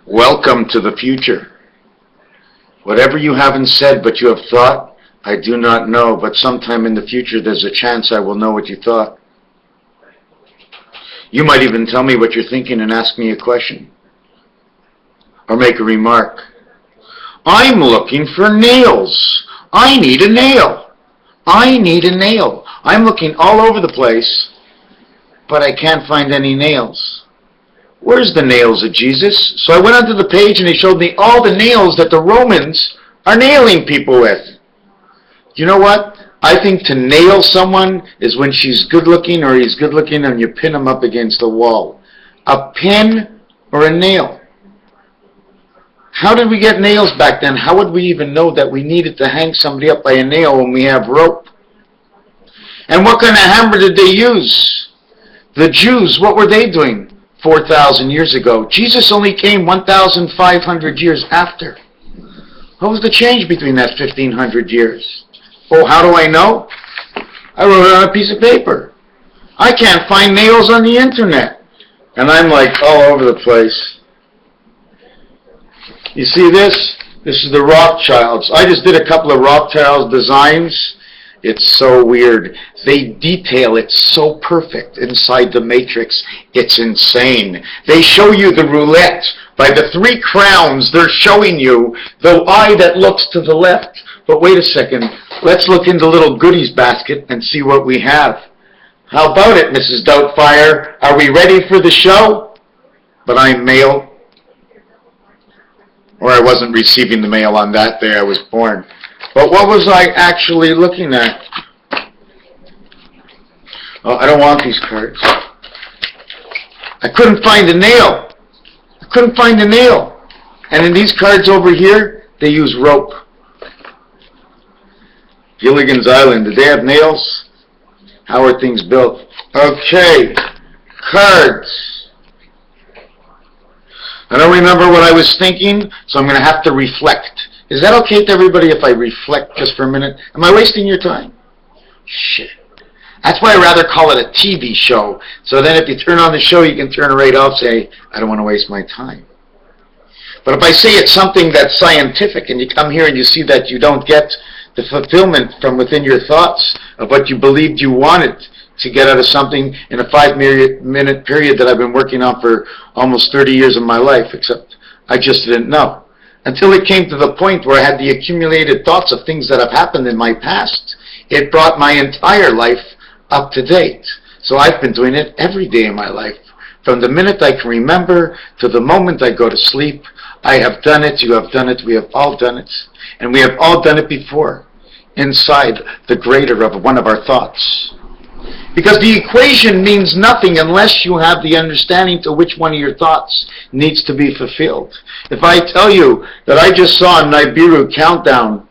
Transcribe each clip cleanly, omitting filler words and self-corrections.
Welcome to the future. Whatever you haven't said but you have thought, I do not know, but sometime in the future there's a chance I will know what you thought. You might even tell me what you're thinking and ask me a question. Or make a remark. I'm looking for nails. I need a nail. I need a nail. I'm looking all over the place, but I can't find any nails. Where's the nails of Jesus? So I went onto the page and he showed me all the nails that the Romans are nailing people with. You know what? I think to nail someone is when she's good looking or he's good looking and you pin them up against the wall. A pin or a nail. How did we get nails back then? How would we even know that we needed to hang somebody up by a nail when we have rope? And what kind of hammer did they use? The Jews, what were they doing 4,000 years ago? Jesus only came 1,500 years after. What was the change between that 1,500 years? Oh, how do I know? I wrote it on a piece of paper. I can't find nails on the internet. And I'm like all over the place. You see this? This is the Rothschilds. I just did a couple of Rothschild designs. It's so weird. They detail it so perfect inside the matrix. It's insane. They show you the roulette. By the 3 crowns, they're showing you the eye that looks to the left. But wait a second. Let's look in the little goodies basket and see what we have. How about it, Mrs. Doubtfire? Are we ready for the show? But I'm male. Or I wasn't receiving the mail on that day I was born. But what was I actually looking at? Oh, I don't want these cards. I couldn't find a nail. I couldn't find a nail. And in these cards over here, they use rope. Gilligan's Island, did they have nails? How are things built? Okay, cards. I don't remember what I was thinking, so I'm going to have to reflect. Is that okay with everybody if I reflect just for a minute? Am I wasting your time? Shit. That's why I rather call it a TV show. So then if you turn on the show, you can turn it right off, say, I don't want to waste my time. But if I say it's something that's scientific and you come here and you see that you don't get the fulfillment from within your thoughts of what you believed you wanted to get out of something in a 5-minute period that I've been working on for almost 30 years of my life, except I just didn't know. Until it came to the point where I had the accumulated thoughts of things that have happened in my past, it brought my entire life up to date. So I've been doing it every day in my life. From the minute I can remember to the moment I go to sleep, I have done it, you have done it, we have all done it. And we have all done it before, inside the greater of one of our thoughts. Because the equation means nothing unless you have the understanding to which one of your thoughts needs to be fulfilled. If I tell you that I just saw a Nibiru countdown,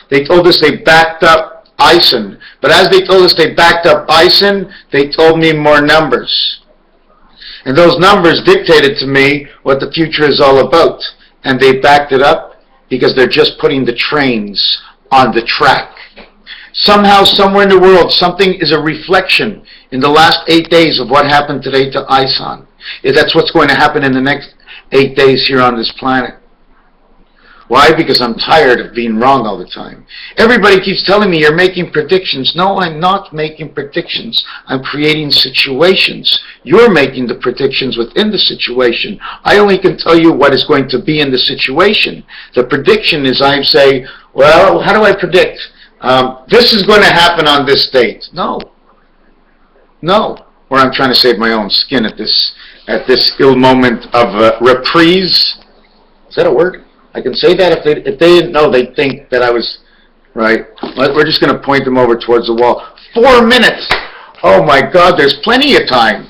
they told us they backed up ISIN. But as they told us they backed up ISIN, they told me more numbers. And those numbers dictated to me what the future is all about. And they backed it up because they're just putting the trains on the track. Somehow, somewhere in the world, something is a reflection in the last 8 days of what happened today to ISON. That's what's going to happen in the next 8 days here on this planet. Why? Because I'm tired of being wrong all the time. Everybody keeps telling me you're making predictions. No, I'm not making predictions. I'm creating situations. You're making the predictions within the situation. I only can tell you what is going to be in the situation. The prediction is I say, well, how do I predict? This is going to happen on this date. No. Or I'm trying to save my own skin at this ill moment of reprise. Is that a word? I can say that if they didn't know, they'd think that I was right. We're just going to point them over towards the wall. 4 minutes. Oh my God, there's plenty of time.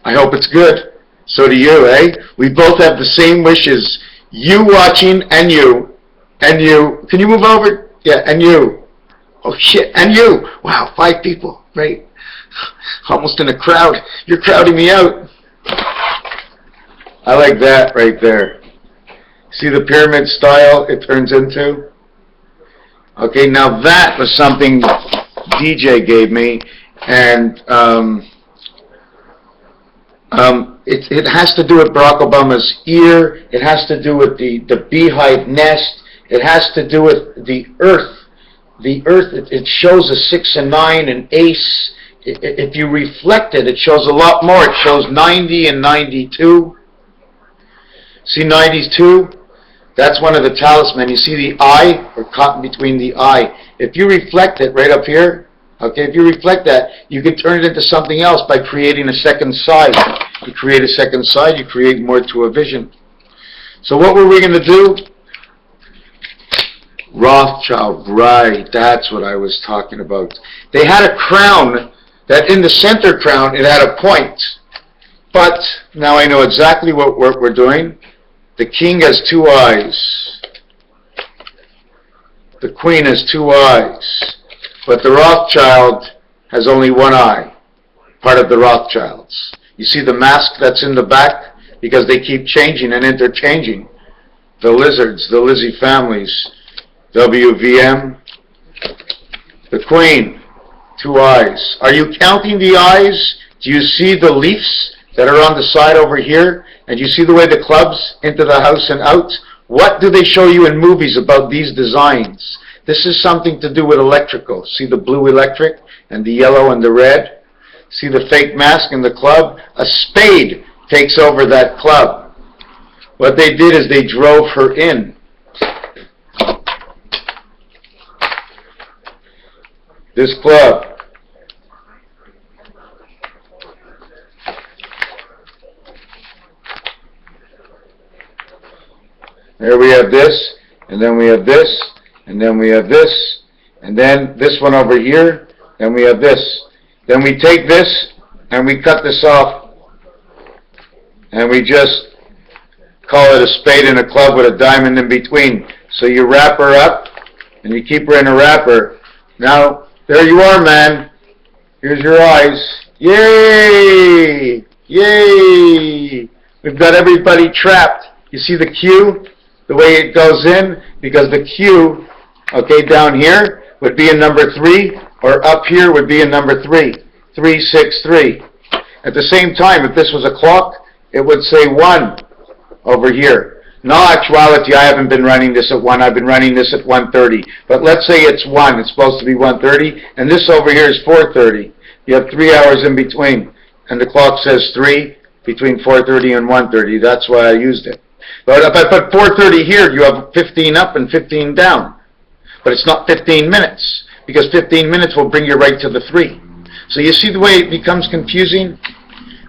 I hope it's good. So do you, eh? We both have the same wishes. You watching and you. And you. Can you move over? Yeah, and you. Oh shit, and you. Wow, 5 people, right? Almost in a crowd. You're crowding me out. I like that right there. See the pyramid style it turns into? Okay, now that was something DJ gave me, and it has to do with Barack Obama's ear. It has to do with the beehive nest. It has to do with the earth. The earth, it shows a 6 and 9 and ace. If you reflect it, it shows a lot more. It shows 90 and 92. See 92? That's one of the talisman. You see the eye, or caught between the eye. If you reflect it right up here, okay, if you reflect that, you can turn it into something else by creating a second side. You create a second side, you create more to a vision. So what were we going to do? Rothschild, right, that's what I was talking about. They had a crown, that in the center crown, it had a point. But, now I know exactly what we're doing. The king has 2 eyes. The queen has 2 eyes. But the Rothschild has only 1 eye, part of the Rothschilds. You see the mask that's in the back? Because they keep changing and interchanging. The lizards, the Lizzie families, WVM. The queen, 2 eyes. Are you counting the eyes? Do you see the leaves that are on the side over here? And you see the way the clubs into the house and out? What do they show you in movies about these designs? This is something to do with electrical. See the blue electric and the yellow and the red? See the fake mask in the club? A spade takes over that club. What they did is they drove her in. This club. There we have this, and then we have this, and then we have this, and then this one over here, then we have this. Then we take this, and we cut this off, and we just call it a spade and a club with a diamond in between. So you wrap her up, and you keep her in a wrapper. Now, there you are, man. Here's your eyes. Yay! Yay! We've got everybody trapped. You see the Q? The way it goes in, because the Q, okay, down here would be in number 3, or up here would be in number 3. 3, 6, 3. At the same time, if this was a clock, it would say 1 over here. In all actuality, I haven't been running this at 1, I've been running this at 1:30. But let's say it's 1, it's supposed to be 1:30, and this over here is 4:30. You have 3 hours in between, and the clock says 3 between 4:30 and 1:30. That's why I used it. But if I put 4:30 here, you have 15 up and 15 down. But it's not 15 minutes, because 15 minutes will bring you right to the 3. So you see the way it becomes confusing?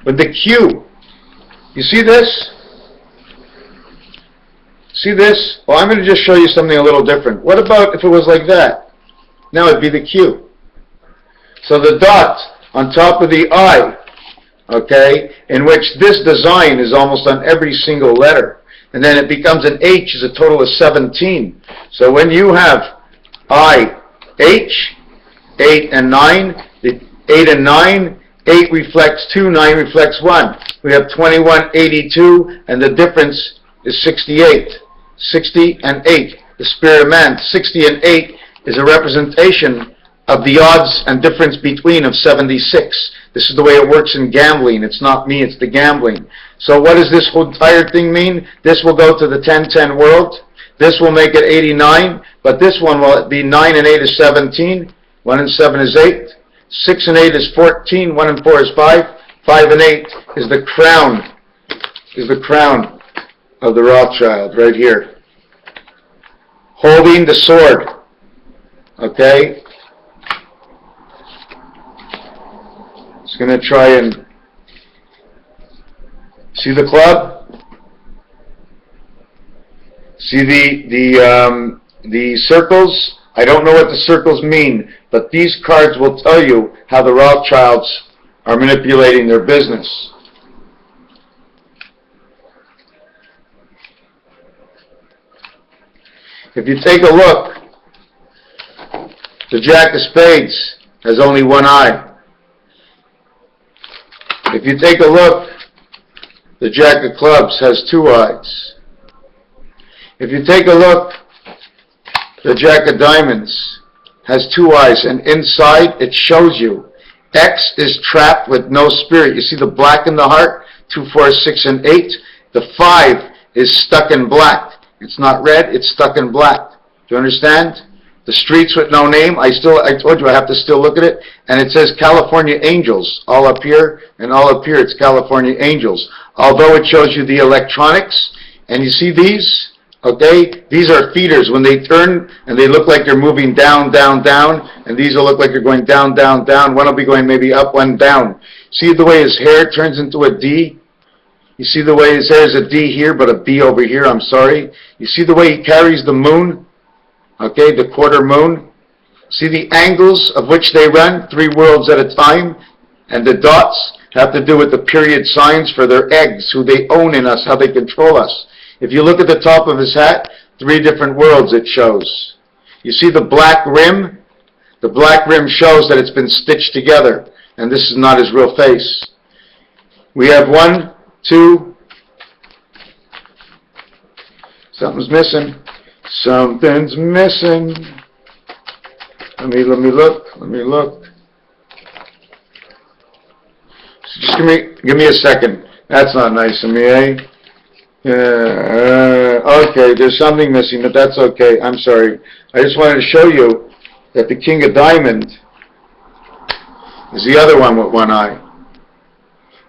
With the Q, you see this? See this? Well, I'm going to just show you something a little different. What about if it was like that? Now it'd be the Q. So the dot on top of the I, okay, in which this design is almost on every single letter. And then it becomes an H, is a total of 17. So when you have I, H, 8 and 9, the 8 and 9, 8 reflects 2, 9 reflects 1. We have 2182, and the difference is 68. 60 and 8, the spirit of man. 60 and 8 is a representation of the odds and difference between of 76. This is the way it works in gambling. It's not me, it's the gambling. So what does this whole entire thing mean? This will go to the 10-10 world. This will make it 89, but this one will be 9 and 8 is 17, 1 and 7 is 8, 6 and 8 is 14, 1 and 4 is 5, 5 and 8 is the crown of the Rothschild right here. Holding the sword. Okay? It's going to try and see the club? See the circles? I don't know what the circles mean, but these cards will tell you how the Rothschilds are manipulating their business. If you take a look, the Jack of Spades has only 1 eye. If you take a look, the Jack of Clubs has 2 eyes. If you take a look, the Jack of Diamonds has 2 eyes, and inside it shows you X is trapped with no spirit. You see the black in the heart? 2, 4, 6, and 8. The 5 is stuck in black. It's not red, it's stuck in black. Do you understand? The streets with no name, I told you I have to still look at it, and it says California Angels, all up here, and all up here it's California Angels. Although it shows you the electronics, and you see these, okay, these are feeders. When they turn, and they look like they're moving down, down, down, and these will look like they're going down, down, down. One will be going maybe up, one down. See the way his hair turns into a D? You see the way his hair is a D here, but a B over here, I'm sorry. You see the way he carries the moon? Okay, the quarter moon. See the angles of which they run, 3 worlds at a time, and the dots have to do with the period signs for their eggs, who they own in us, how they control us. If you look at the top of his hat, 3 different worlds it shows. You see the black rim? The black rim shows that it's been stitched together, and this is not his real face. We have 1, 2. Something's missing. Something's missing. Let me look. Just give me a second. That's not nice of me, eh? Okay, there's something missing, but that's okay. I'm sorry. I just wanted to show you that the King of Diamond is the other one with one eye.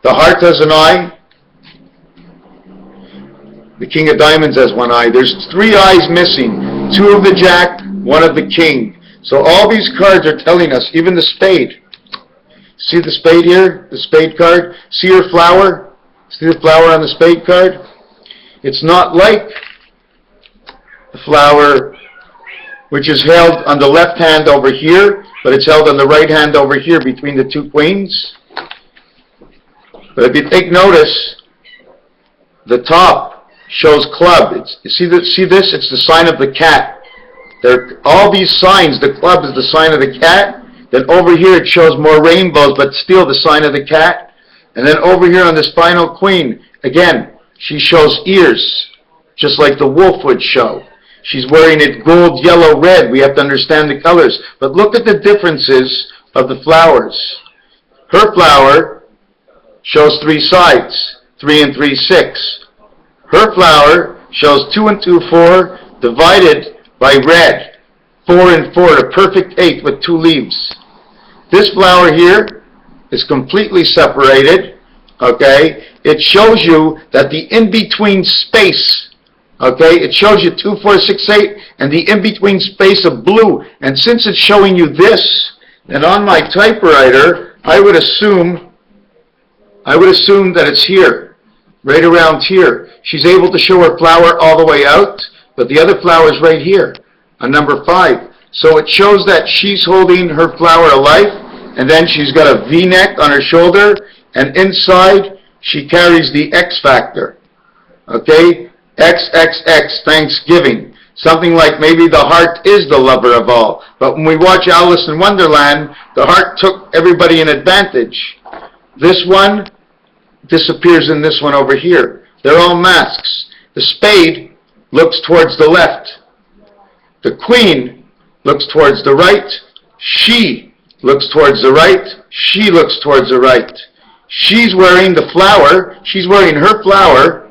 The heart has an eye. The King of Diamonds has one eye. There's 3 eyes missing. 2 of the Jack, 1 of the King. So all these cards are telling us, even the spade. See the spade here? The spade card? See your flower? See the flower on the spade card? It's not like the flower which is held on the left hand over here, but it's held on the right hand over here between the 2 queens. But if you take notice, the top shows club. You see this? It's the sign of the cat. All these signs, the club is the sign of the cat. Then over here it shows more rainbows, but still the sign of the cat. And then over here on this final queen, again, she shows ears, just like the wolf would show. She's wearing it gold, yellow, red. We have to understand the colors. But look at the differences of the flowers. Her flower shows 3 sides, 3 and 3, 6. Her flower shows 2 and 2, 4, divided by red. 4 and 4, a perfect 8 with 2 leaves. This flower here is completely separated, okay? It shows you that the in-between space, okay? It shows you 2, 4, 6, 8, and the in-between space of blue. And since it's showing you this, then on my typewriter, I would assume that it's here, right around here. She's able to show her flower all the way out, but the other flower is right here, on number 5. So it shows that she's holding her flower alive, and then she's got a V-neck on her shoulder, and inside she carries the X factor. Okay? XXX, Thanksgiving. Something like maybe the heart is the lover of all. But when we watch Alice in Wonderland, the heart took everybody in advantage. This one disappears in this one over here. They're all masks. The spade looks towards the left. The queen looks towards the right. She looks towards the right. She looks towards the right. She's wearing the flower. She's wearing her flower.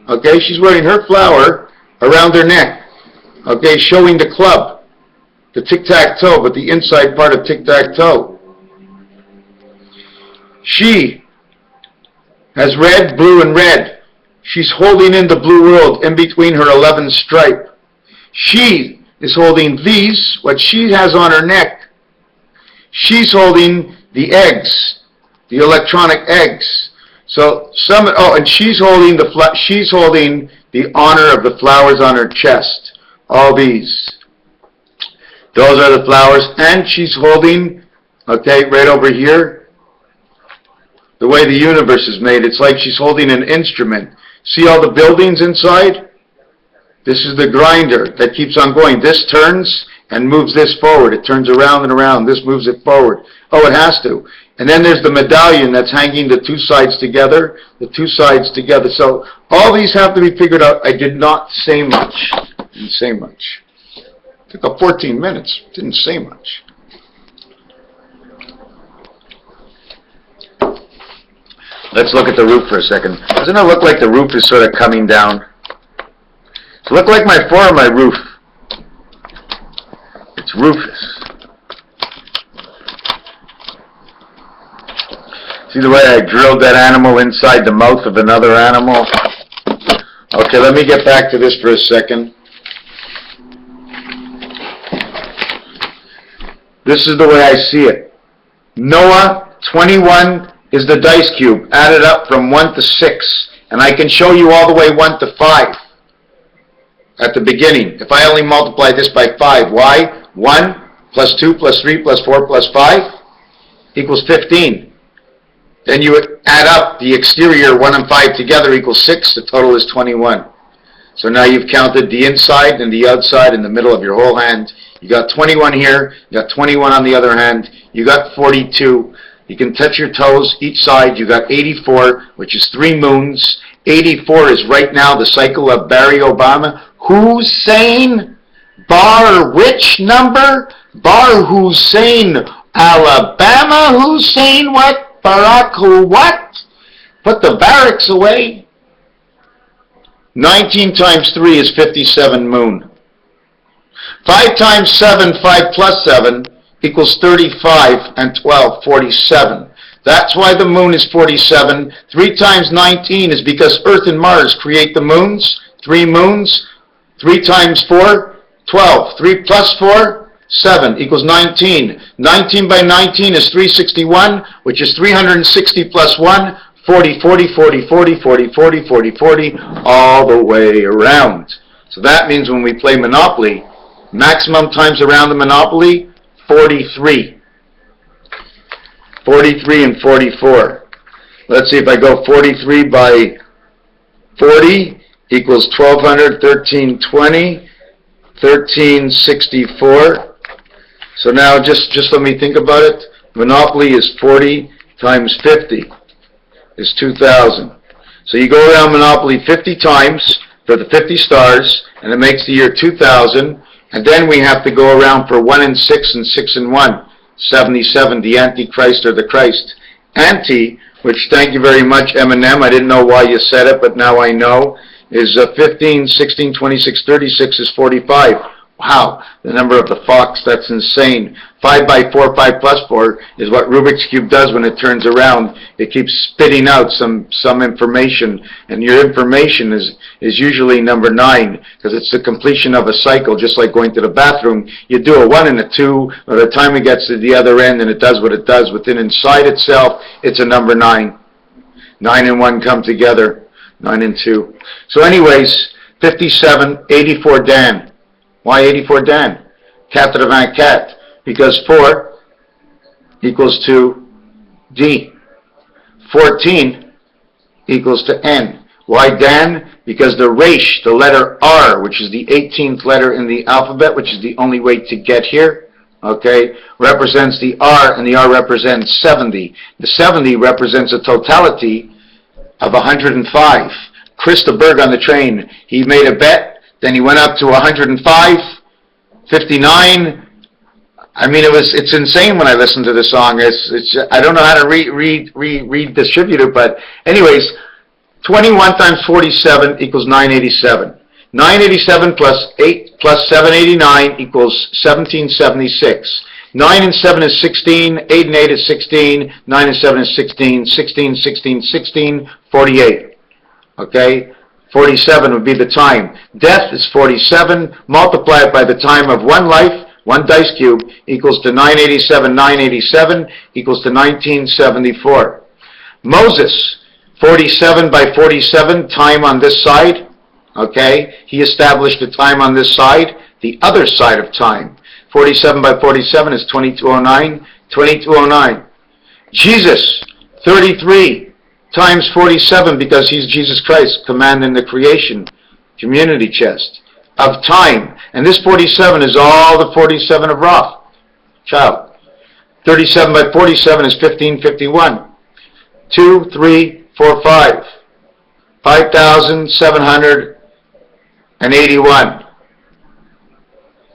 Okay, she's wearing her flower around her neck. Okay, showing the club. The tic-tac-toe, but the inside part of tic-tac-toe. She has red, blue, and red. She's holding in the blue world in between her 11 stripe. She is holding these, what she has on her neck. She's holding the eggs, the electronic eggs. So and she's holding the honor of the flowers on her chest. All these. Those are the flowers, and she's holding, okay, right over here, the way the universe is made. It's like she's holding an instrument. See all the buildings inside? This is the grinder that keeps on going. This turns and moves this forward. It turns around and around. This moves it forward. Oh, it has to. And then there's the medallion that's hanging the 2 sides together. The 2 sides together. So all these have to be figured out. I did not say much. Didn't say much. It took up 14 minutes. Didn't say much. Let's look at the roof for a second. Doesn't it look like the roof is sort of coming down? Does it look like my floor or my roof? It's roofus. See the way I drilled that animal inside the mouth of another animal? Okay, let me get back to this for a second. This is the way I see it. Noah, 21 is the dice cube, added up from 1 to 6. And I can show you all the way 1 to 5 at the beginning. If I only multiply this by 5, why? 1 plus 2 plus 3 plus 4 plus 5 equals 15. Then you add up the exterior 1 and 5 together equals 6. The total is 21. So now you've counted the inside and the outside in the middle of your whole hand. You got 21 here. You got 21 on the other hand. You got 42. You can touch your toes each side. You got 84, which is 3 moons. 84 is right now the cycle of Barack Obama. Hussein? Bar which number? Bar Hussein, Alabama. Hussein what? Barack who what? Put the barracks away. 19 times 3 is 57 moon. 5 times 7, 5 plus 7 equals 35 and 12, 47. That's why the moon is 47. 3 times 19 is because Earth and Mars create the moons. 3 moons. 3 times 4, 12. 3 plus 4, 7 equals 19. 19 by 19 is 361, which is 360 plus 1, 40, 40, 40, 40, 40, 40, 40, 40, all the way around. So that means when we play Monopoly, maximum times around the Monopoly, 43. 43 and 44. Let's see if I go 43 by 40 equals 1200, 1320, 1364. So now just let me think about it. Monopoly is 40 times 50 is 2,000. So you go around Monopoly 50 times for the 50 stars, and it makes the year 2000. And then we have to go around for 1 and 6 and 6 and 1. 77, the Antichrist or the Christ. Anti, which thank you very much, Eminem. I didn't know why you said it, but now I know, is 15, 16, 26, 36 is 45. Wow, the number of the fox, that's insane. 5 by 4, 5 plus 4 is what Rubik's Cube does when it turns around. It keeps spitting out some information, and your information is usually number 9, because it's the completion of a cycle, just like going to the bathroom. You do a 1 and a 2, by the time it gets to the other end and it does what it does within inside itself, it's a number 9. 9 and 1 come together, 9 and 2. So anyways, 57, 84 Dan. Why 84 Dan? Cat to the van cat. Because 4 equals to D. 14 equals to N. Why Dan? Because the resh, the letter R, which is the 18th letter in the alphabet, which is the only way to get here, okay, represents the R, and the R represents 70. The 70 represents a totality of 105. CHRISTA BURGH on the train, he made a bet. Then he went up to 105, 59. I mean, it's insane when I listen to the song. I don't know how to redistribute it, but anyways, 21 times 47 equals 987. 987 plus 8 plus 789 equals 1776. 9 and 7 is 16, 8 and 8 is 16, 9 and 7 is 16, 16, 16, 16, 48. Okay? 47 would be the time. Death is 47. Multiply it by the time of one life, one dice cube, equals to 987. 987 equals to 1974. Moses, 47 by 47, time on this side. Okay? He established a time on this side, the other side of time. 47 by 47 is 2209. 2209. Jesus, 33. Times 47, because he's Jesus Christ, commanding the creation, community chest, of time. And this 47 is all the 47 of Roth. Child. 37 by 47 is 1551. 2, 3, 4, 5. 5,781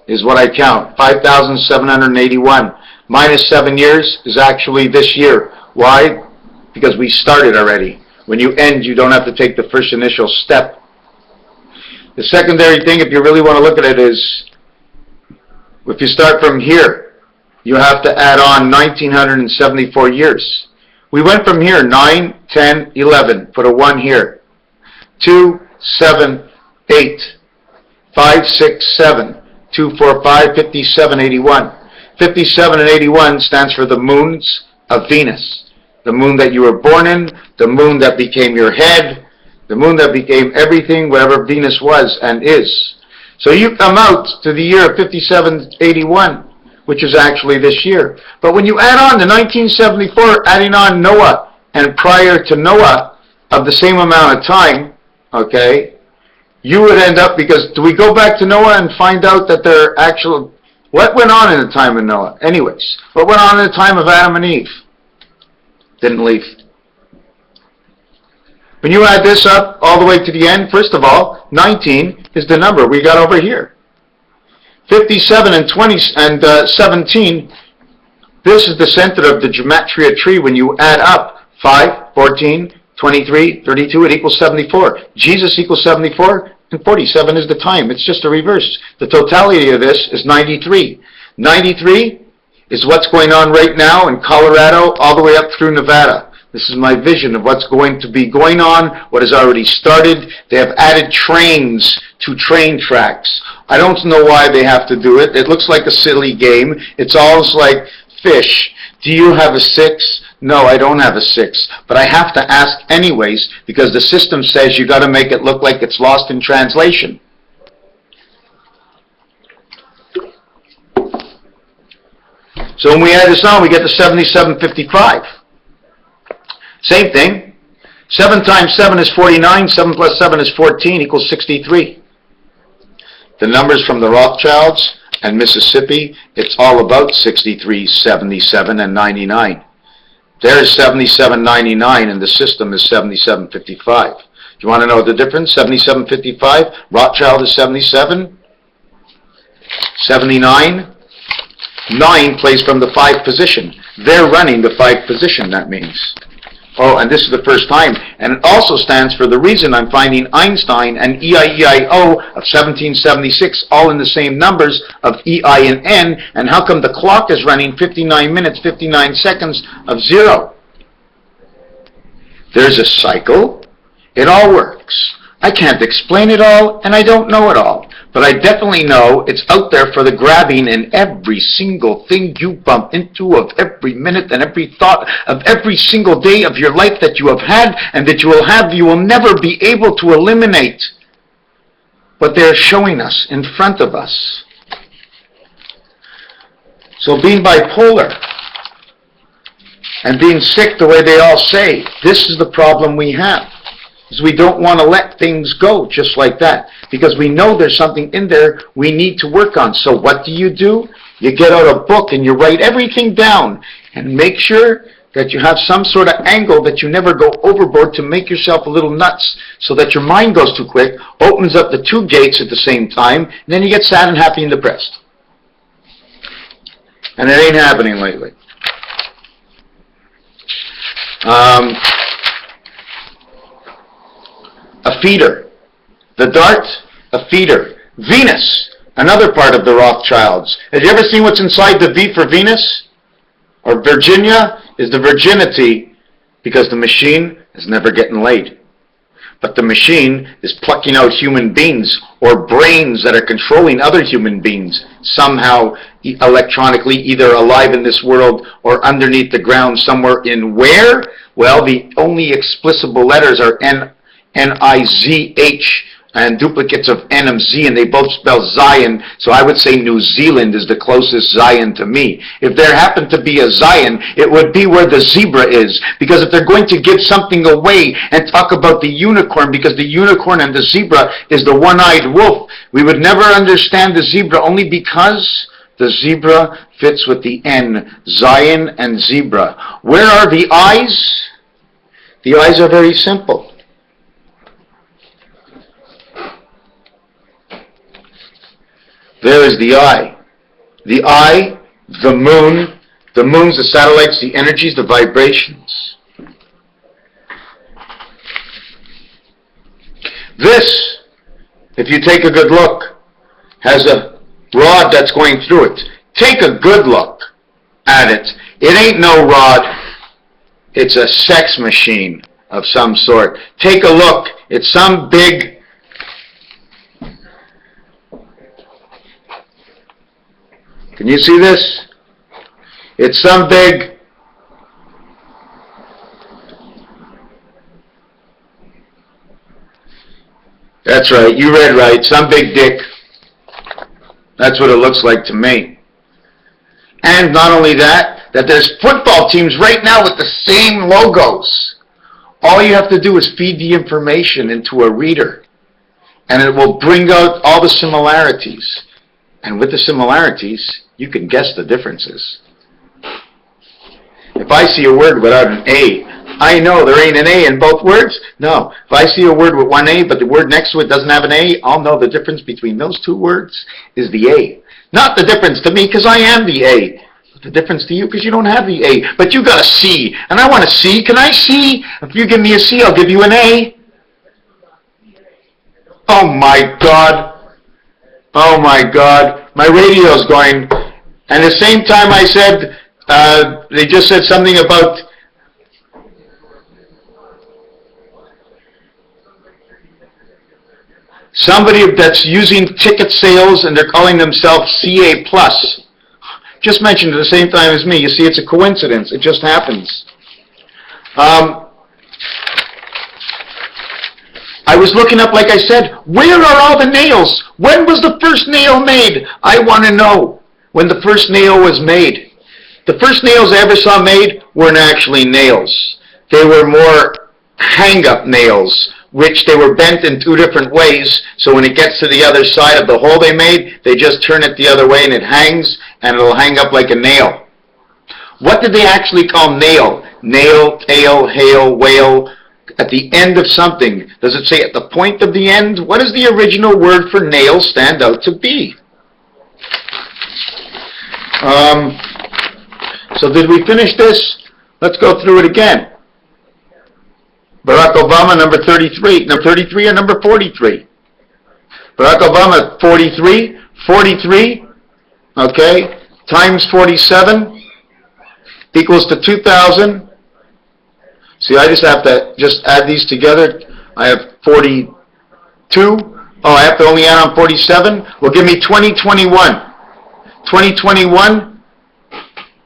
is what I count. 5,781. Minus 7 years is actually this year. Why? because we started already. When you end, you don't have to take the first initial step. The secondary thing, if you really want to look at it, is if you start from here, you have to add on 1974 years. We went from here, 9, 10, 11, put a 1 here. 2, 7, 8, 5, 6, 7, 2, 4, 5, 57, 81. 57 and 81 stands for the moons of Venus. The moon that you were born in, the moon that became your head, the moon that became everything, whatever Venus was and is. So you come out to the year of 5781, which is actually this year. But when you add on the 1974, adding on Noah and prior to Noah of the same amount of time, okay, you would end up, because do we go back to Noah and find out that there are actual, what went on in the time of Noah? Anyways, what went on in the time of Adam and Eve? Didn't leave. When you add this up all the way to the end, first of all, 19 is the number we got over here. 57 and 20 and 17, this is the center of the gematria tree. When you add up 5, 14, 23, 32, it equals 74. Jesus equals 74, and 47 is the time. It's just a reverse. The totality of this is 93. 93 is what's going on right now in Colorado all the way up through Nevada. This is my vision of what's going to be going on, what has already started. They have added trains to train tracks. I don't know why they have to do it. It looks like a silly game. It's almost like fish. Do you have a 6? No, I don't have a 6. But I have to ask anyways, because the system says you got to make it look like it's lost in translation. So when we add this on, we get to 7755. Same thing. 7 times 7 is 49. 7 plus 7 is 14 equals 63. The numbers from the Rothschilds and Mississippi, it's all about 63, 77, and 99. There's 77.99, and the system is 77.55. Do you want to know the difference? 77.55. Rothschild is 77. 79. 9 plays from the 5 position. They're running the 5 position, that means. Oh, and this is the first time. And it also stands for the reason I'm finding Einstein and EIEIO of 1776 all in the same numbers of EI and N, and how come the clock is running 59 minutes, 59 seconds of 0? There's a cycle. It all works. I can't explain it all, and I don't know it all. But I definitely know it's out there for the grabbing in every single thing you bump into, of every minute and every thought of every single day of your life that you have had and that you will have. You will never be able to eliminate what they're showing us in front of us. So being bipolar and being sick the way they all say, this is the problem we have. Is we don't want to let things go just like that, because we know there's something in there we need to work on. So what do? You get out a book and you write everything down and make sure that you have some sort of angle that you never go overboard to make yourself a little nuts, so that your mind goes too quick, opens up the 2 gates at the same time, and then you get sad and happy and depressed. And it ain't happening lately. A feeder. The dart, a feeder. Venus, another part of the Rothschilds. Have you ever seen what's inside the V for Venus? Or Virginia is the virginity, because the machine is never getting laid. But the machine is plucking out human beings or brains that are controlling other human beings, somehow electronically, either alive in this world or underneath the ground somewhere in where? Well, the only explicable letters are N-I-Z-H and duplicates of N and Z, and they both spell Zion, so I would say New Zealand is the closest Zion to me. If there happened to be a Zion, it would be where the zebra is, because if they're going to give something away and talk about the unicorn, because the unicorn and the zebra is the one-eyed wolf, we would never understand the zebra, only because the zebra fits with the N, Zion and zebra. Where are the eyes? The eyes are very simple. There is the eye. The eye, the moon, the moon's the satellites, the energies, the vibrations. This, if you take a good look, has a rod that's going through it. Take a good look at it. It ain't no rod. It's a sex machine of some sort. Take a look. It's some big... Can you see this? It's some big... That's right, you read right. Some big dick. That's what it looks like to me. And not only that, that there's football teams right now with the same logos. All you have to do is feed the information into a reader, and it will bring out all the similarities. And with the similarities, you can guess the differences. If I see a word without an A, I know there ain't an A in both words. No. If I see a word with one A, but the word next to it doesn't have an A, I'll know the difference between those two words is the A. Not the difference to me, because I am the A. But the difference to you, because you don't have the A. But you got a C, and I want a C. Can I C? If you give me a C, I'll give you an A. Oh my God. Oh my God. My radio's going. And the same time I said, they just said something about... Somebody that's using ticket sales and they're calling themselves CA+. Just mentioned at the same time as me. You see, it's a coincidence. It just happens. I was looking up, like I said, where are all the nails? When was the first nail made? I want to know when the first nail was made. The first nails I ever saw made weren't actually nails. They were more hang-up nails, which they were bent in two different ways, so when it gets to the other side of the hole they made, they just turn it the other way and it hangs, and it'll hang up like a nail. What did they actually call nail? Nail, tail, hail, whale, at the end of something. Does it say at the point of the end? What does the original word for nail stand out to be? So did we finish this? Let's go through it again. Barack Obama, number 33. Number 33 or number 43? Barack Obama, 43. 43, okay, times 47 equals to 2,000. See, I just have to just add these together. I have 42. Oh, I have to only add on 47. Well, give me 2021. 2021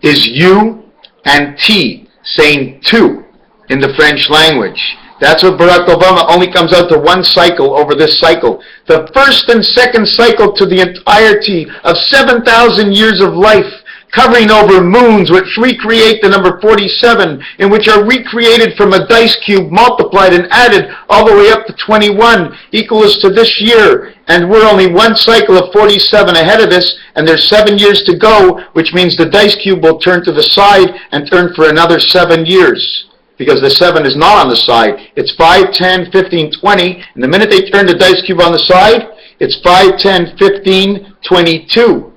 is U and T, saying two in the French language. That's what Barack Obama only comes out to one cycle over this cycle. The first and second cycle to the entirety of 7,000 years of life, covering over moons, which recreate the number 47, and which are recreated from a dice cube, multiplied and added all the way up to 21, equals to this year. And we're only one cycle of 47 ahead of this, and there's 7 years to go, which means the dice cube will turn to the side and turn for another 7 years. Because the 7 is not on the side. It's 5, 10, 15, 20, and the minute they turn the dice cube on the side, it's 5, 10, 15, 22.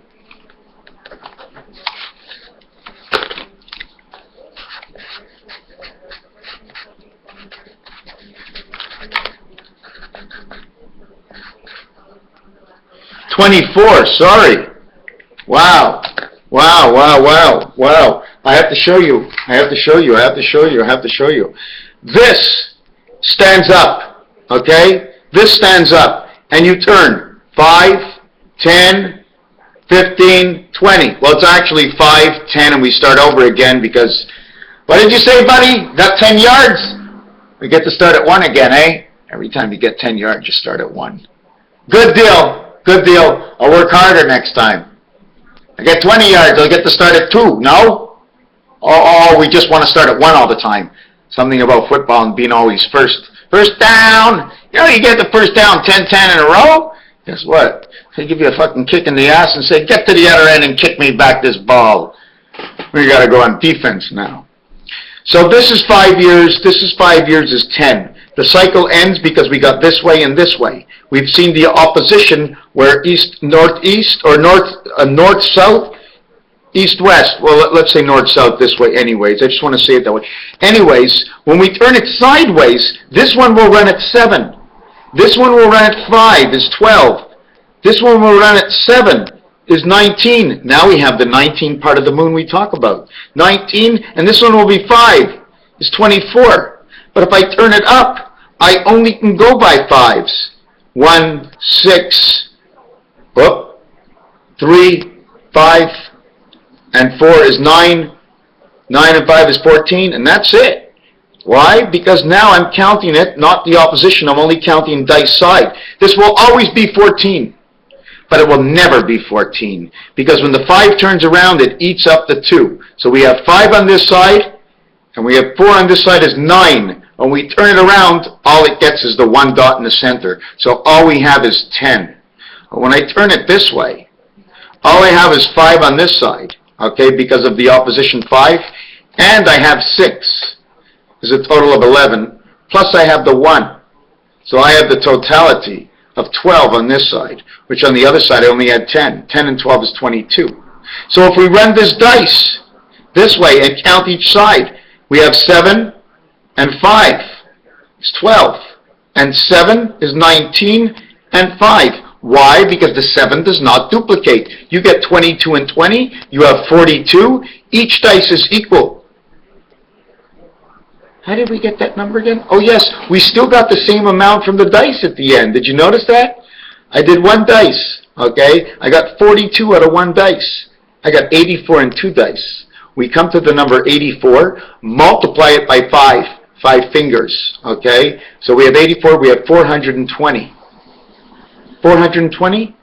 $24, sorry. Wow. Wow, wow, wow, wow. I have to show you. I have to show you. I have to show you. I have to show you. This stands up, okay? This stands up, and you turn 5, 10, 15, 20. Well, it's actually 5, 10, and we start over again because, what did you say, buddy? Got 10 yards? We get to start at 1 again, eh? Every time you get 10 yards, you start at 1. Good deal. Good deal. I'll work harder next time. I get 20 yards, I'll get to start at 2. No? Oh, we just want to start at 1 all the time. Something about football and being always first. First down. You know, you get the first down 10-10 in a row. Guess what? They give you a fucking kick in the ass and say, get to the other end and kick me back this ball. We got to go on defense now. So this is 5 years. This is 5 years is 10. The cycle ends because we got this way and this way. We've seen the opposition where east, northeast, or north-south, east-west. Well, let's say north-south this way anyways. I just want to say it that way. Anyways, when we turn it sideways, this one will run at 7. This one will run at 5 is 12. This one will run at 7 is 19. Now we have the 19 part of the moon we talk about. 19, and this one will be 5 is 24. But if I turn it up, I only can go by 5s. 1, 6, 3, 5, and 4 is 9. 9 and 5 is 14, and that's it. Why? Because now I'm counting it, not the opposition. I'm only counting dice side. This will always be 14, but it will never be 14, because when the 5 turns around, it eats up the 2. So we have 5 on this side, and we have 4 on this side is 9. When we turn it around, all it gets is the 1 dot in the center. So all we have is 10. But when I turn it this way, all I have is 5 on this side, okay, because of the opposition 5, and I have 6. Is a total of 11, plus I have the 1. So I have the totality of 12 on this side, which on the other side I only had 10. 10 and 12 is 22. So if we run this dice this way and count each side, we have 7 and 5 is 12, and 7 is 19, and 5. Why? Because the 7 does not duplicate. You get 22 and 20, you have 42, each dice is equal. How did we get that number again? Oh yes, we still got the same amount from the dice at the end. Did you notice that? I did 1 dice, okay? I got 42 out of 1 dice. I got 84 in 2 dice. We come to the number 84, multiply it by 5 fingers, okay? So we have 84, we have 420. 420?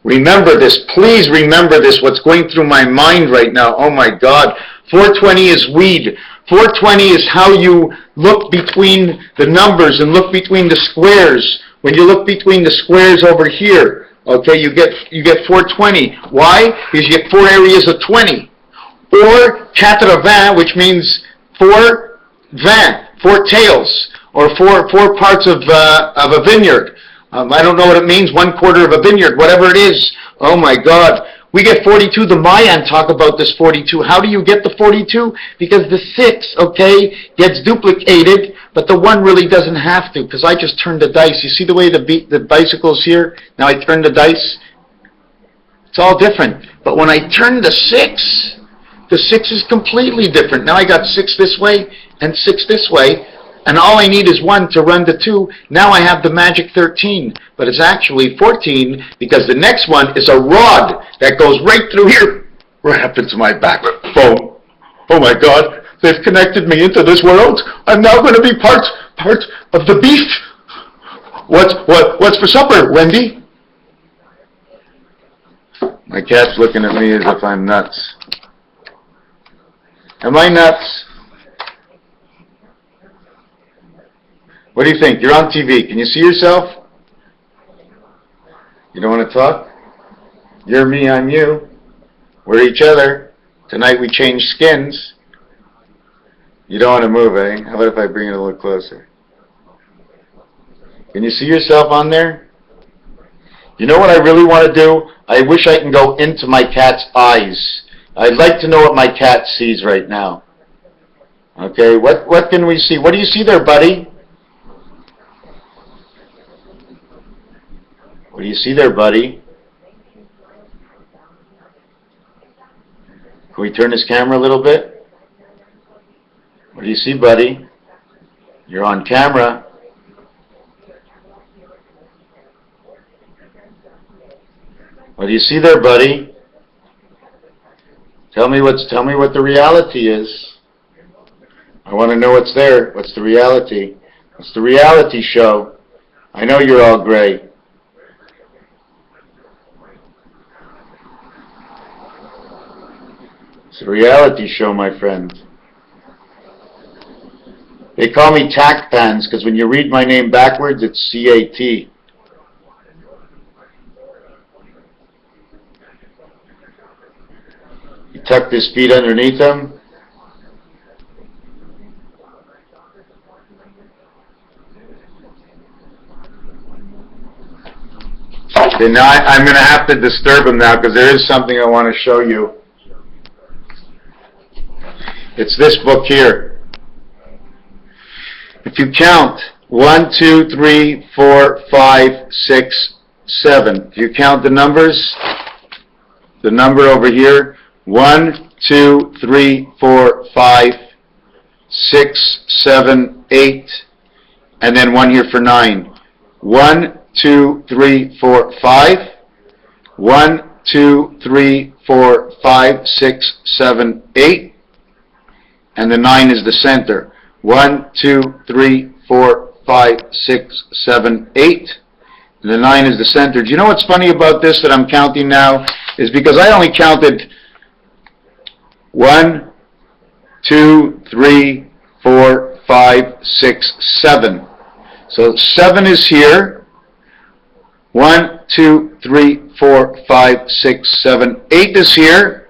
Remember this, please remember this, what's going through my mind right now. Oh my God, 420 is weed. 420 is how you look between the numbers and look between the squares. When you look between the squares over here, okay, you get 420. Why? Because you get 4 areas of 20. Or 4 which means 4 tails, or 4 parts of a vineyard. I don't know what it means, 1/4 of a vineyard, whatever it is. Oh my God. We get 42. The Mayan talk about this 42. How do you get the 42? Because the 6, okay, gets duplicated, but the 1 really doesn't have to, because I just turned the dice. You see the way the bicycle's here? Now I turn the dice. It's all different. But when I turn the 6 is completely different. Now I got 6 this way and 6 this way, and all I need is 1 to run to 2. Now I have the magic 13, but it's actually 14, because the next one is a rod that goes right through here, right up into my back. Boom. Oh my God, they've connected me into this world. I'm now going to be part of the beef. What's for supper, Wendy? My cat's looking at me as if I'm nuts. Am I nuts? What do you think? You're on TV. Can you see yourself? You don't want to talk? You're me, I'm you. We're each other. Tonight we change skins. You don't want to move, eh? How about if I bring it a little closer? Can you see yourself on there? You know what I really want to do? I wish I can go into my cat's eyes. I'd like to know what my cat sees right now. Okay, what can we see? What do you see there, buddy? What do you see there, buddy? Can we turn this camera a little bit? What do you see, buddy? You're on camera. What do you see there, buddy? Tell me what the reality is. I want to know what's there. What's the reality? What's the reality show? I know you're all gray. It's a reality show, my friend. They call me Tack Pans because when you read my name backwards, it's C-A-T. He tucked his feet underneath him. Okay, now I'm going to have to disturb him now because there is something I want to show you. It's this book here. If you count 1, 2, 3, 4, 5, 6, 7. If you count the numbers, the number over here, 1, 2, 3, 4, 5, 6, 7, 8, and then 1 here for 9. 1, 2, 3, 4, 5. 1, 2, 3, 4, 5, 6, 7, 8. And the 9 is the center. 1, 2, 3, 4, 5, 6, 7, 8. And the 9 is the center. Do you know what's funny about this that I'm counting now? Is because I only counted 1, 2, 3, 4, 5, 6, 7. So 7 is here. 1, 2, 3, 4, 5, 6, 7, 8 is here.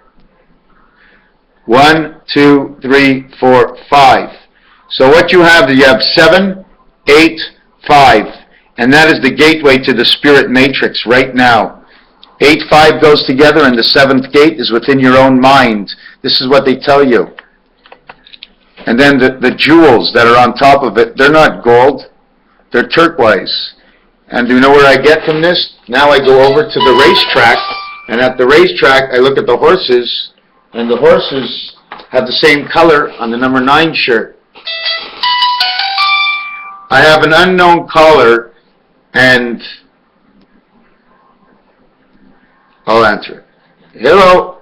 1, 2, 3, 4, 5. So what you have is you have 7, 8, 5. And that is the gateway to the spirit matrix right now. 8, 5 goes together, and the 7th gate is within your own mind. This is what they tell you. And then the jewels that are on top of it, they're not gold, they're turquoise. And do you know where I get from this? Now I go over to the racetrack, and at the racetrack I look at the horses, and the horses have the same color on the number 9 shirt. I have an unknown caller, and I'll answer it. Hello.